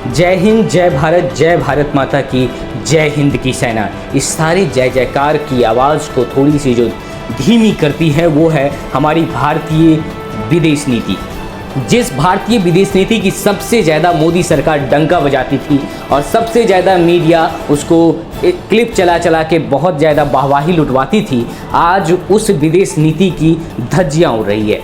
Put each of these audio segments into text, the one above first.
जय हिंद, जय भारत माता की, जय हिंद की सेना। इस सारे जय जयकार की आवाज़ को थोड़ी सी जो धीमी करती है वो है हमारी भारतीय विदेश नीति। जिस भारतीय विदेश नीति की सबसे ज़्यादा मोदी सरकार डंका बजाती थी और सबसे ज़्यादा मीडिया उसको एक क्लिप चला चला के बहुत ज़्यादा वाहवाही लुटवाती थी, आज उस विदेश नीति की धज्जियाँ उड़ रही है।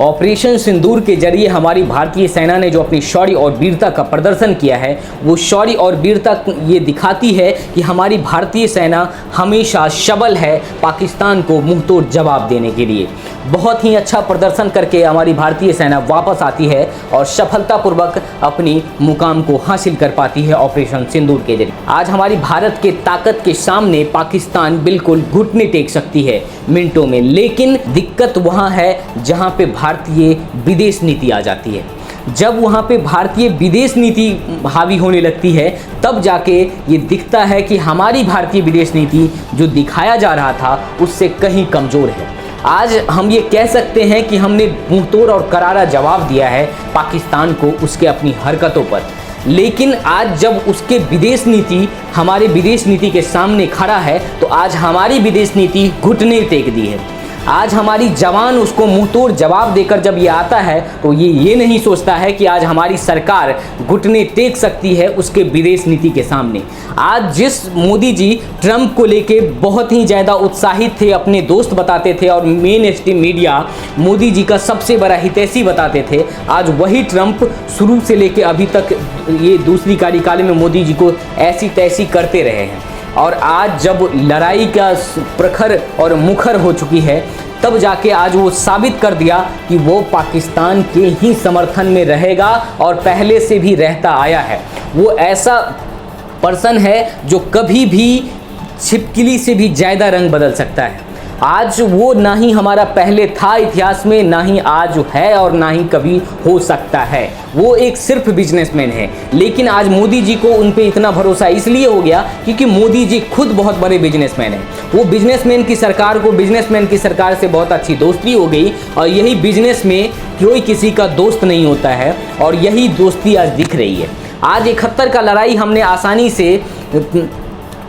ऑपरेशन सिंदूर के जरिए हमारी भारतीय सेना ने जो अपनी शौर्य और वीरता का प्रदर्शन किया है, वो शौर्य और वीरता ये दिखाती है कि हमारी भारतीय सेना हमेशा सबल है पाकिस्तान को मुंहतोड़ जवाब देने के लिए। बहुत ही अच्छा प्रदर्शन करके हमारी भारतीय सेना वापस आती है और सफलतापूर्वक अपनी मुकाम को हासिल कर पाती है ऑपरेशन सिंदूर के जरिए। आज हमारी भारत के ताकत के सामने पाकिस्तान बिल्कुल घुटने टेक सकती है मिनटों में, लेकिन दिक्कत वहाँ है जहाँ पे भारतीय विदेश नीति आ जाती है। जब वहाँ पे भारतीय विदेश नीति हावी होने लगती है तब जाके ये दिखता है कि हमारी भारतीय विदेश नीति जो दिखाया जा रहा था उससे कहीं कमज़ोर है। आज हम ये कह सकते हैं कि हमने मुंहतोड़ और करारा जवाब दिया है पाकिस्तान को उसके अपनी हरकतों पर, लेकिन आज जब उसके विदेश नीति हमारे विदेश नीति के सामने खड़ा है तो आज हमारी विदेश नीति घुटने टेक दी है। आज हमारी जवान उसको मुंहतोड़ जवाब देकर जब ये आता है तो ये नहीं सोचता है कि आज हमारी सरकार घुटने टेक सकती है उसके विदेश नीति के सामने। आज जिस मोदी जी ट्रंप को लेके बहुत ही ज़्यादा उत्साहित थे, अपने दोस्त बताते थे और main stream media Modi ji का सबसे बड़ा हितैषी बताते थे, आज वही ट्रंप शुरू से लेके अभी तक ये दूसरी कार्यकाल में मोदी जी को ऐसी तैसी करते रहे हैं। और आज जब लड़ाई का प्रखर और मुखर हो चुकी है तब जाके आज वो साबित कर दिया कि वो पाकिस्तान के ही समर्थन में रहेगा और पहले से भी रहता आया है। वो ऐसा पर्सन है जो कभी भी छिपकली से भी ज़्यादा रंग बदल सकता है। आज वो ना ही हमारा पहले था इतिहास में, ना ही आज है और ना ही कभी हो सकता है। वो एक सिर्फ बिजनेसमैन है, लेकिन आज मोदी जी को उन पे इतना भरोसा इसलिए हो गया क्योंकि मोदी जी खुद बहुत बड़े बिजनेसमैन हैं। वो बिजनेसमैन की सरकार से बहुत अच्छी दोस्ती हो गई और यही बिजनेस में कोई किसी का दोस्त नहीं होता है और यही दोस्ती आज दिख रही है। आज 71 का लड़ाई हमने आसानी से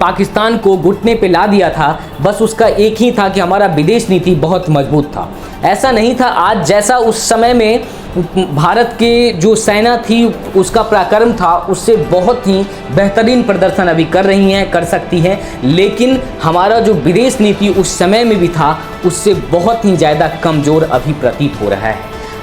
पाकिस्तान को घुटने पे ला दिया था, बस उसका एक ही था कि हमारा विदेश नीति बहुत मजबूत था। ऐसा नहीं था आज जैसा उस समय में भारत के जो सेना थी उसका पराक्रम था, उससे बहुत ही बेहतरीन प्रदर्शन अभी कर रही हैं, कर सकती हैं, लेकिन हमारा जो विदेश नीति उस समय में भी था उससे बहुत ही ज़्यादा कमज़ोर अभी प्रतीत हो रहा है।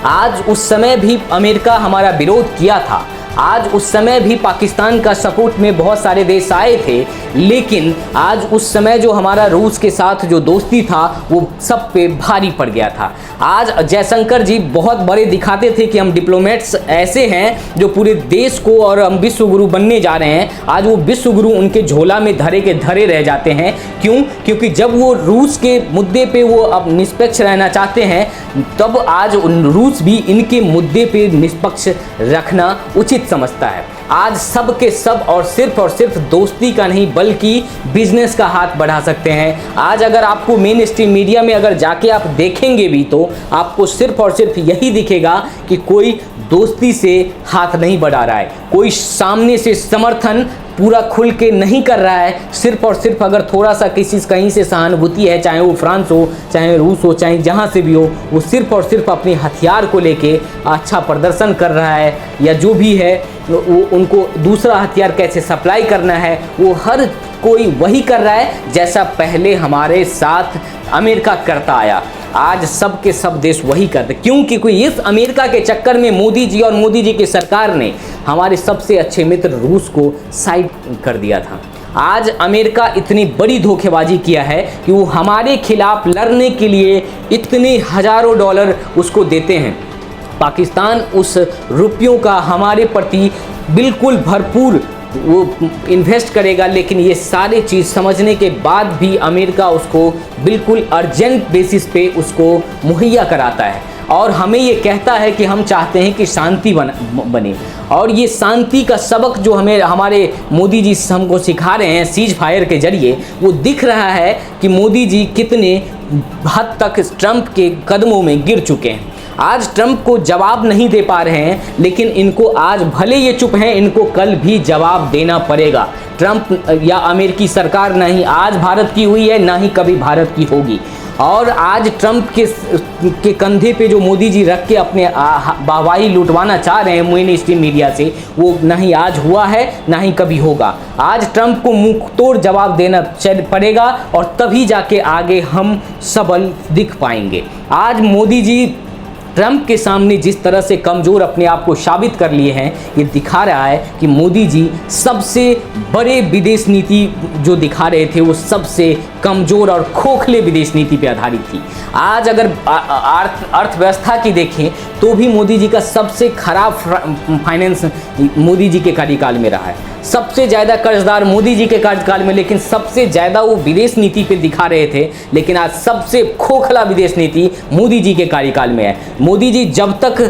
आज उस समय भी अमेरिका हमारा विरोध किया था, आज उस समय भी पाकिस्तान का सपोर्ट में बहुत सारे देश आए थे, लेकिन आज उस समय जो हमारा रूस के साथ जो दोस्ती था वो सब पे भारी पड़ गया था। आज जयशंकर जी बहुत बड़े दिखाते थे कि हम डिप्लोमेट्स ऐसे हैं जो पूरे देश को और हम विश्व गुरु बनने जा रहे हैं। आज वो विश्व गुरु उनके झोला में धरे के धरे रह जाते हैं। क्यों? क्योंकि जब वो रूस के मुद्दे पे वो अब निष्पक्ष रहना चाहते हैं तब आज रूस भी इनके मुद्दे पे निष्पक्ष रखना उचित समझता है। आज सब के सब और सिर्फ दोस्ती का नहीं बल्कि बिजनेस का हाथ बढ़ा सकते हैं। आज अगर आपको मेन स्ट्रीम मीडिया में अगर जाके आप देखेंगे भी तो आपको सिर्फ और सिर्फ यही दिखेगा कि कोई दोस्ती से हाथ नहीं बढ़ा रहा है, कोई सामने से समर्थन पूरा खुल के नहीं कर रहा है। सिर्फ और सिर्फ अगर थोड़ा सा किसी कहीं से सहानुभूति है, चाहे वो फ्रांस हो, चाहे रूस हो, चाहे जहाँ से भी हो, वो सिर्फ और सिर्फ अपने हथियार को लेके अच्छा प्रदर्शन कर रहा है या जो भी है वो उनको दूसरा हथियार कैसे सप्लाई करना है वो हर कोई वही कर रहा है जैसा पहले हमारे साथ अमेरिका करता आया। आज सब के सब देश वही करते, क्योंकि कोई इस अमेरिका के चक्कर में मोदी जी और मोदी जी की सरकार ने हमारे सबसे अच्छे मित्र रूस को साइड कर दिया था। आज अमेरिका इतनी बड़ी धोखेबाजी किया है कि वो हमारे खिलाफ लड़ने के लिए इतने हज़ारों डॉलर उसको देते हैं। पाकिस्तान उस रुपयों का हमारे प्रति बिल्कुल भरपूर वो इन्वेस्ट करेगा, लेकिन ये सारे चीज़ समझने के बाद भी अमेरिका उसको बिल्कुल अर्जेंट बेसिस पे उसको मुहैया कराता है और हमें ये कहता है कि हम चाहते हैं कि शांति बने। और ये शांति का सबक जो हमें हमारे मोदी जी हमको सिखा रहे हैं सीज फायर के जरिए, वो दिख रहा है कि मोदी जी कितने हद तक ट्रंप के कदमों में गिर चुके हैं। आज ट्रंप को जवाब नहीं दे पा रहे हैं, लेकिन इनको आज भले ये चुप हैं, इनको कल भी जवाब देना पड़ेगा। ट्रंप या अमेरिकी सरकार ना ही आज भारत की हुई है, ना ही कभी भारत की होगी। और आज ट्रंप के कंधे पे जो मोदी जी रख के अपने वाहवाही लुटवाना चाह रहे हैं मेन स्ट्रीम मीडिया से, वो ना ही आज हुआ है ना ही कभी होगा। आज ट्रंप को मुंह तोड़ जवाब देना पड़ेगा और तभी जाके आगे हम सबल दिख पाएंगे। आज मोदी जी ट्रंप के सामने जिस तरह से कमज़ोर अपने आप को साबित कर लिए हैं, ये दिखा रहा है कि मोदी जी सबसे बड़े विदेश नीति जो दिखा रहे थे वो सबसे कमज़ोर और खोखले विदेश नीति पे आधारित थी। आज अगर अर्थव्यवस्था की देखें तो भी मोदी जी का सबसे खराब फाइनेंस मोदी जी के कार्यकाल में रहा है। सबसे ज़्यादा कर्जदार मोदी जी के कार्यकाल में, लेकिन सबसे ज़्यादा वो विदेश नीति पे दिखा रहे थे, लेकिन आज सबसे खोखला विदेश नीति मोदी जी के कार्यकाल में है। मोदी जी जब तक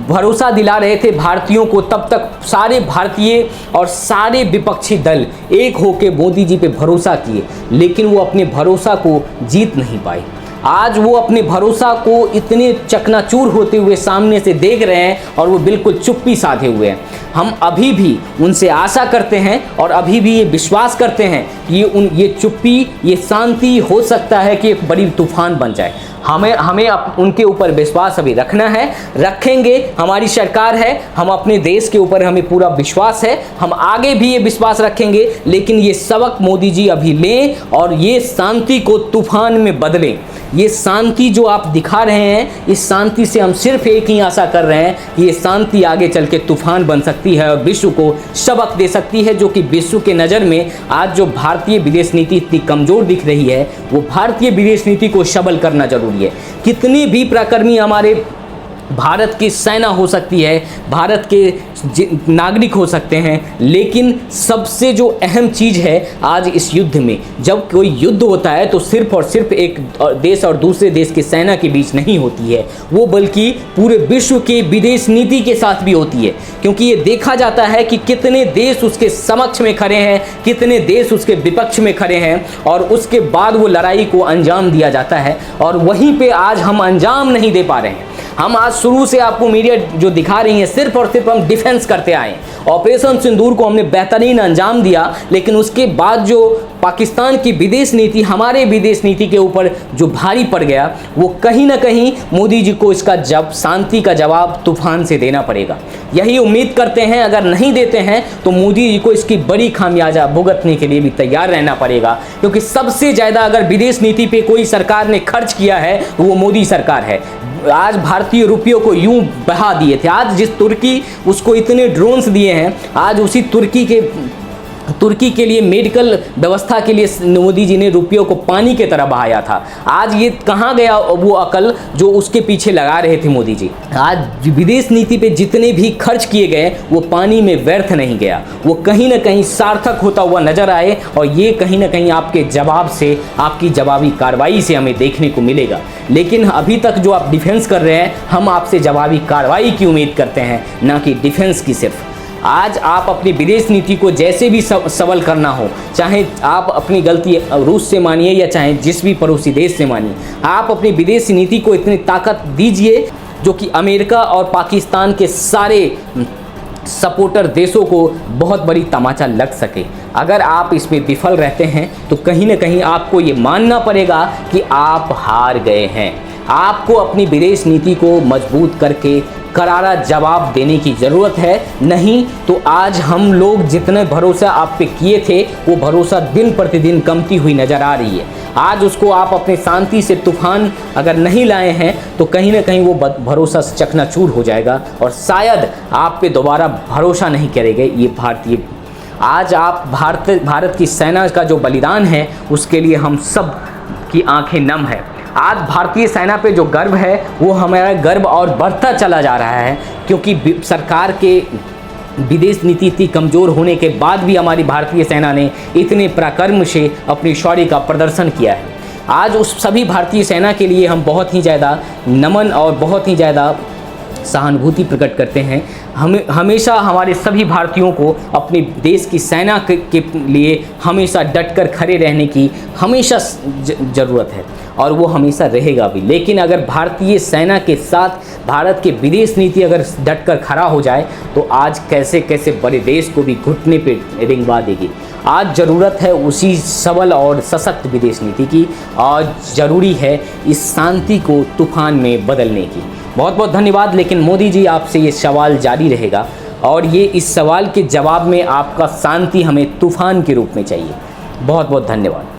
भरोसा दिला रहे थे भारतीयों को, तब तक सारे भारतीय और सारे विपक्षी दल एक होकर मोदी जी पे भरोसा किए, लेकिन वो अपने भरोसा को जीत नहीं पाए। आज वो अपने भरोसा को इतने चकनाचूर होते हुए सामने से देख रहे हैं और वो बिल्कुल चुप्पी साधे हुए हैं। हम अभी भी उनसे आशा करते हैं और अभी भी ये विश्वास करते हैं कि ये चुप्पी, ये शांति हो सकता है कि एक बड़ी तूफान बन जाए। हमें उनके ऊपर विश्वास अभी रखना है, रखेंगे। हमारी सरकार है, हम अपने देश के ऊपर हमें पूरा विश्वास है, हम आगे भी ये विश्वास रखेंगे। लेकिन ये सबक मोदी जी अभी लें और ये शांति को तूफान में बदलें। ये शांति जो आप दिखा रहे हैं, इस शांति से हम सिर्फ एक ही आशा कर रहे हैं कि ये शांति आगे चल के तूफान बन सकती है और विश्व को सबक दे सकती है, जो कि विश्व के नज़र में आज जो भारतीय विदेश नीति इतनी कमज़ोर दिख रही है, वो भारतीय विदेश नीति को सबल करना जरूरी है। कितनी भी पराक्रमी हमारे भारत की सेना हो सकती है, भारत के नागरिक हो सकते हैं, लेकिन सबसे जो अहम चीज़ है आज इस युद्ध में, जब कोई युद्ध होता है तो सिर्फ और सिर्फ एक देश और दूसरे देश की सेना के बीच नहीं होती है, वो बल्कि पूरे विश्व के विदेश नीति के साथ भी होती है। क्योंकि ये देखा जाता है कि कितने देश उसके समक्ष में खड़े हैं, कितने देश उसके विपक्ष में खड़े हैं, और उसके बाद वो लड़ाई को अंजाम दिया जाता है। और वहीं पे आज हम अंजाम नहीं दे पा रहे हैं। हम आज शुरू से आपको मीडिया जो दिखा रही है, सिर्फ और सिर्फ हम डिफेंस करते आए। ऑपरेशन सिंदूर को हमने बेहतरीन अंजाम दिया, लेकिन उसके बाद जो पाकिस्तान की विदेश नीति हमारे विदेश नीति के ऊपर जो भारी पड़ गया, वो कहीं ना कहीं मोदी जी को इसका शांति का जवाब तूफान से देना पड़ेगा। यही उम्मीद करते हैं। अगर नहीं देते हैं तो मोदी जी को इसकी बड़ी खामियाजा भुगतने के लिए भी तैयार रहना पड़ेगा, क्योंकि सबसे ज़्यादा अगर विदेश नीति पे कोई सरकार ने खर्च किया है तो वो मोदी सरकार है। आज भारतीय रुपयों को यूं बहा दिए थे। आज जिस तुर्की उसको इतने ड्रोन्स दिए हैं, आज उसी तुर्की के लिए मेडिकल व्यवस्था के लिए मोदी जी ने रुपयों को पानी की तरह बहाया था। आज ये कहाँ गया वो अकल जो उसके पीछे लगा रहे थे मोदी जी। आज विदेश नीति पे जितने भी खर्च किए गए वो पानी में व्यर्थ नहीं गया, वो कहीं ना कहीं सार्थक होता हुआ नजर आए। और ये कहीं ना कहीं आपके जवाब से, आपकी जवाबी कार्रवाई से हमें देखने को मिलेगा। लेकिन अभी तक जो आप डिफेंस कर रहे हैं, हम आपसे जवाबी कार्रवाई की उम्मीद करते हैं, ना कि डिफेंस की सिर्फ। आज आप अपनी विदेश नीति को जैसे भी सबल करना हो, चाहे आप अपनी गलती रूस से मानिए या चाहे जिस भी पड़ोसी देश से मानिए, आप अपनी विदेश नीति को इतनी ताकत दीजिए जो कि अमेरिका और पाकिस्तान के सारे सपोर्टर देशों को बहुत बड़ी तमाचा लग सके। अगर आप इसमें विफल रहते हैं तो कहीं ना कहीं आपको ये मानना पड़ेगा कि आप हार गए हैं। आपको अपनी विदेश नीति को मजबूत करके करारा जवाब देने की ज़रूरत है। नहीं तो आज हम लोग जितने भरोसा आप पे किए थे, वो भरोसा दिन प्रतिदिन कमती हुई नज़र आ रही है। आज उसको आप अपने शांति से तूफान अगर नहीं लाए हैं तो कहीं ना कहीं वो भरोसा चकनाचूर हो जाएगा और शायद आप पे दोबारा भरोसा नहीं करेंगे ये भारतीय। आज आप भारत की सेना का जो बलिदान है, उसके लिए हम सब की आंखें नम है। आज भारतीय सेना पे जो गर्व है वो हमारा गर्व और बढ़ता चला जा रहा है, क्योंकि सरकार के विदेश नीति इतनी कमज़ोर होने के बाद भी हमारी भारतीय सेना ने इतने पराक्रम से अपनी शौर्य का प्रदर्शन किया है। आज उस सभी भारतीय सेना के लिए हम बहुत ही ज़्यादा नमन और बहुत ही ज़्यादा सहानुभूति प्रकट करते हैं। हमेशा हमारे सभी भारतीयों को अपने देश की सेना के लिए हमेशा डटकर खड़े रहने की हमेशा ज़रूरत है और वो हमेशा रहेगा भी। लेकिन अगर भारतीय सेना के साथ भारत के विदेश नीति अगर डटकर खड़ा हो जाए तो आज कैसे कैसे बड़े देश को भी घुटने पे रेंगवा देगी। आज ज़रूरत है उसी सबल और सशक्त विदेश नीति की और ज़रूरी है इस शांति को तूफान में बदलने की। बहुत बहुत धन्यवाद। लेकिन मोदी जी, आपसे ये सवाल जारी रहेगा और ये इस सवाल के जवाब में आपका शांति हमें तूफान के रूप में चाहिए। बहुत बहुत धन्यवाद।